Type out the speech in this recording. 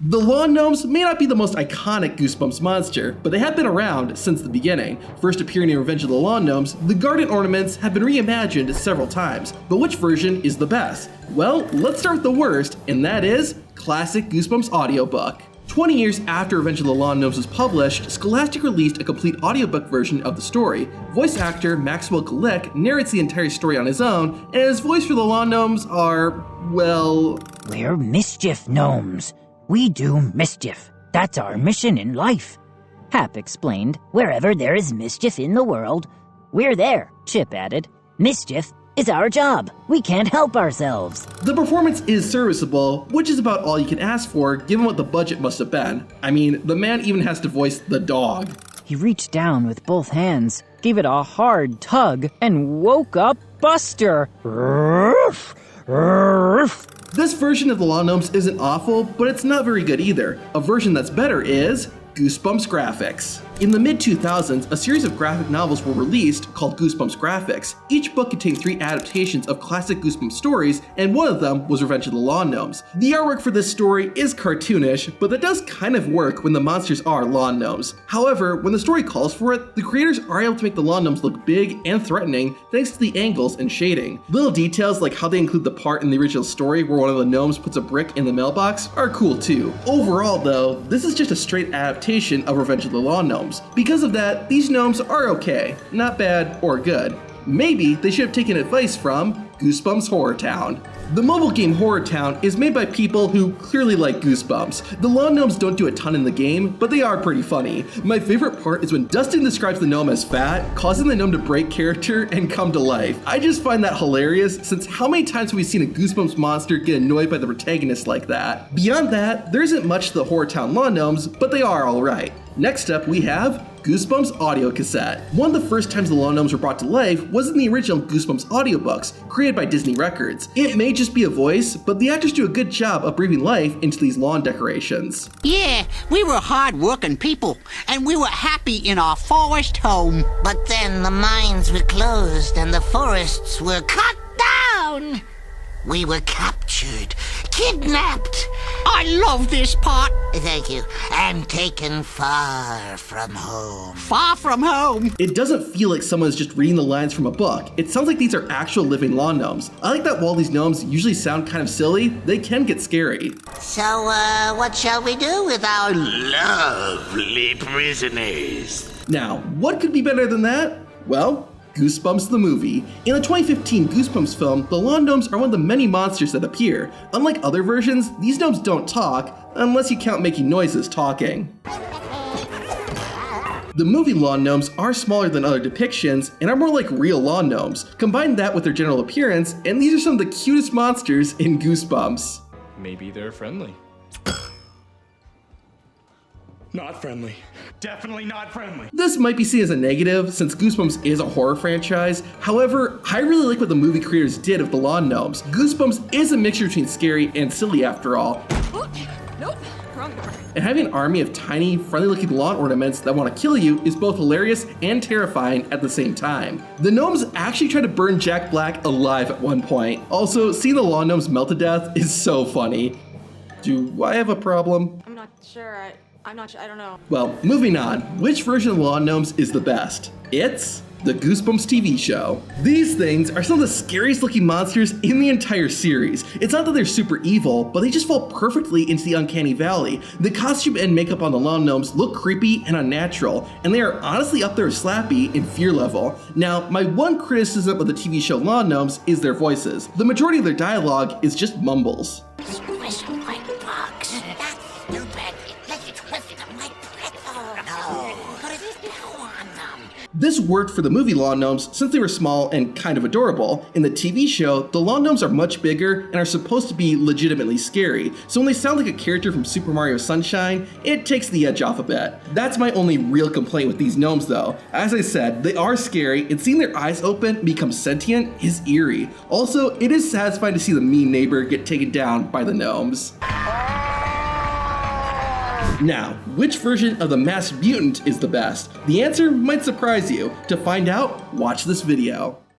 The Lawn Gnomes may not be the most iconic Goosebumps monster, but they have been around since the beginning. First appearing in Revenge of the Lawn Gnomes, the garden ornaments have been reimagined several times, but which version is the best? Well, let's start with the worst, and that is classic Goosebumps audiobook. 20 years after Revenge of the Lawn Gnomes was published, Scholastic released a complete audiobook version of the story. Voice actor Maxwell Kulik narrates the entire story on his own, and his voice for the Lawn Gnomes are, well... We're mischief gnomes. We do mischief. That's our mission in life. Hap explained, wherever there is mischief in the world, we're there, Chip added. Mischief is our job. We can't help ourselves. The performance is serviceable, which is about all you can ask for given what the budget must have been. I mean, the man even has to voice the dog. He reached down with both hands, gave it a hard tug, and woke up Buster. Ruff, ruff. This version of the Lawn Gnomes isn't awful, but it's not very good either. A version that's better is Goosebumps Graphics. In the mid-2000s, a series of graphic novels were released called Goosebumps Graphics. Each book contained 3 adaptations of classic Goosebumps stories, and one of them was Revenge of the Lawn Gnomes. The artwork for this story is cartoonish, but that does kind of work when the monsters are lawn gnomes. However, when the story calls for it, the creators are able to make the lawn gnomes look big and threatening thanks to the angles and shading. Little details like how they include the part in the original story where one of the gnomes puts a brick in the mailbox are cool too. Overall though, this is just a straight adaptation of Revenge of the Lawn Gnomes. Because of that, these gnomes are okay, not bad or good. Maybe they should have taken advice from Goosebumps Horror Town. The mobile game Horror Town is made by people who clearly like Goosebumps. The lawn gnomes don't do a ton in the game, but they are pretty funny. My favorite part is when Dustin describes the gnome as fat, causing the gnome to break character and come to life. I just find that hilarious, since how many times have we seen a Goosebumps monster get annoyed by the protagonist like that? Beyond that, there isn't much to the Horror Town lawn gnomes, but they are alright. Next up we have Goosebumps Audio Cassette. One of the first times the Lawn Gnomes were brought to life was in the original Goosebumps audiobooks, created by Disney Records. It may just be a voice, but the actors do a good job of breathing life into these lawn decorations. Yeah, we were hard-working people, and we were happy in our forest home. But then the mines were closed and the forests were cut down. We were captured, kidnapped. I love this part. Thank you. And taken far from home. Far from home. It doesn't feel like someone is just reading the lines from a book. It sounds like these are actual living lawn gnomes. I like that while these gnomes usually sound kind of silly, they can get scary. So, what shall we do with our lovely prisoners? Now, what could be better than that? Well, Goosebumps the movie. In the 2015 Goosebumps film, the lawn gnomes are one of the many monsters that appear. Unlike other versions, these gnomes don't talk, unless you count making noises talking. The movie lawn gnomes are smaller than other depictions and are more like real lawn gnomes. Combine that with their general appearance, and these are some of the cutest monsters in Goosebumps. Maybe they're friendly. Not friendly. Definitely not friendly. This might be seen as a negative since Goosebumps is a horror franchise. However, I really like what the movie creators did with the lawn gnomes. Goosebumps is a mixture between scary and silly after all. Nope, wrong door. And having an army of tiny, friendly-looking lawn ornaments that want to kill you is both hilarious and terrifying at the same time. The gnomes actually try to burn Jack Black alive at one point. Also, seeing the lawn gnomes melt to death is so funny. Do I have a problem? I'm not sure. I'm not sure. I don't know. Well, moving on. Which version of the Lawn Gnomes is the best? It's the Goosebumps TV show. These things are some of the scariest looking monsters in the entire series. It's not that they're super evil, but they just fall perfectly into the uncanny valley. The costume and makeup on the Lawn Gnomes look creepy and unnatural, and they are honestly up there with Slappy in fear level. Now, my one criticism of the TV show Lawn Gnomes is their voices. The majority of their dialogue is just mumbles. squish like bugs? That's stupid. Let's twist them like pretzels. No, put a spell on them. This worked for the movie Lawn Gnomes since they were small and kind of adorable. In the TV show, the Lawn Gnomes are much bigger and are supposed to be legitimately scary, so when they sound like a character from Super Mario Sunshine, it takes the edge off a bit. That's my only real complaint with these gnomes though. As I said, they are scary, and seeing their eyes open and become sentient is eerie. Also, it is satisfying to see the mean neighbor get taken down by the gnomes. Now, which version of the Masked Mutant is the best? The answer might surprise you. To find out, watch this video.